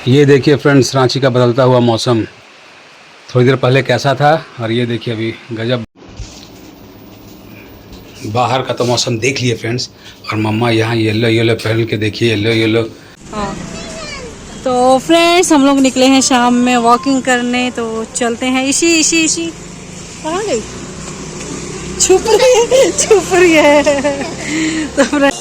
ये देखिए फ्रेंड्स, रांची का बदलता हुआ मौसम थोड़ी देर पहले कैसा था और ये देखिए अभी गजब। बाहर का तो मौसम देख लिए फ्रेंड्स, और मम्मा यहाँ येलो येलो पहन के देखिए, येलो येलो। हाँ तो फ्रेंड्स, हम लोग निकले हैं शाम में वॉकिंग करने, तो चलते हैं। इसी इसी इसी कहाँ गई? छुप रही है तो friends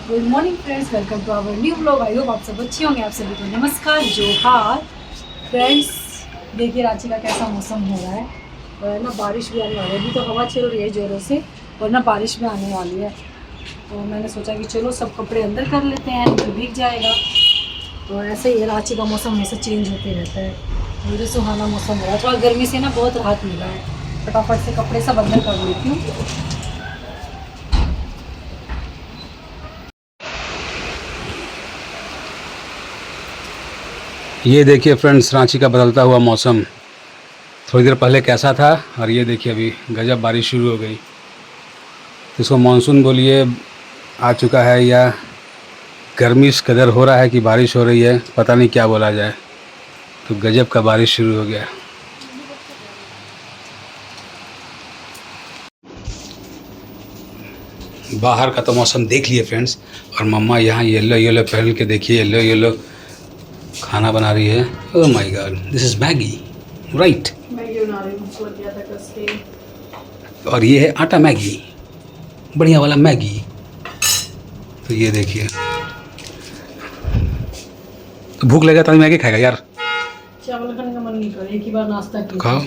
good morning friends, welcome to our new vlog. I hope आप सब अच्छे होंगे। आप सभी को नमस्कार, जोहार। फ्रेंड्स देखिए रांची का कैसा मौसम हो रहा है, और ना बारिश भी आने वाली है। अभी तो हवा चल रही है ज़ोरों से, और ना बारिश भी आने वाली है। तो मैंने सोचा कि चलो सब कपड़े अंदर कर लेते हैं, तो भीग जाएगा। तो ऐसे ही रांची का मौसम हमेशा चेंज होते रहता है। मुझे सुहाना मौसम हो रहा है, थोड़ा गर्मी से ना बहुत राहत मिला है। फटाफट से कपड़े सब अंदर कर लेती हूँ। ये देखिए फ्रेंड्स, रांची का बदलता हुआ मौसम थोड़ी देर पहले कैसा था और ये देखिए अभी गजब बारिश शुरू हो गई। तो इसको मानसून बोलिए आ चुका है, या गर्मी इस कदर हो रहा है कि बारिश हो रही है, पता नहीं क्या बोला जाए। तो गजब का बारिश शुरू हो गया। बाहर का तो मौसम देख लिए फ्रेंड्स, और मम्मा यहाँ येलो येलो पहन के देखिए, येलो येलो खाना बना रही है। Oh my God, this is Maggi, right. Maggi बना रही हूँ। और ये है आटा मैगी, बढ़िया वाला मैगी। तो ये देखिए, तो भूख लगा तो मैगी खाएगा यार। चावल खाने का मन नहीं कर, एक ही बार नाश्ता किया। खाओ।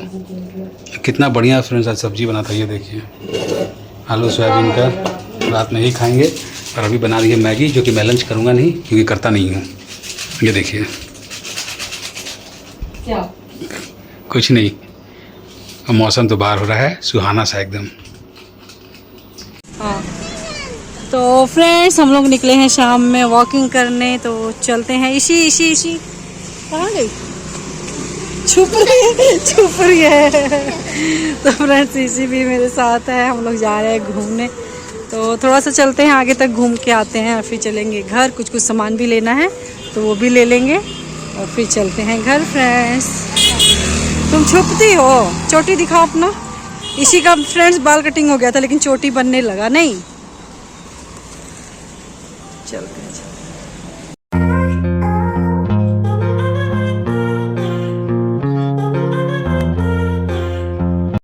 कितना बढ़िया फ्रेंड्स आज सब्जी बना था। ये देखिए आलू सोयाबीन का, रात में ही खाएंगे। और अभी बना रही है मैगी, जो कि मैं लंच करूँगा नहीं क्योंकि करता नहीं हूँ। ये देखिए, क्या कुछ नहीं, और मौसम तो बाहर हो रहा है सुहाना सा एकदम। हाँ तो फ्रेंड्स, हम लोग निकले हैं शाम में वॉकिंग करने, तो चलते हैं। इसी इसी इसी कहाँ गई? छुप रही है तो फ्रेंड्स इसी भी मेरे साथ है। हम लोग जा रहे हैं घूमने, तो थोड़ा सा चलते हैं आगे तक, घूम के आते हैं और फिर चलेंगे घर। कुछ सामान भी लेना है तो वो भी ले लेंगे और फिर चलते हैं घर। फ्रेंड्स तुम छुपती हो, चोटी दिखाओ अपना। इसी का फ्रेंड्स बाल कटिंग हो गया था, लेकिन चोटी बनने लगा नहीं।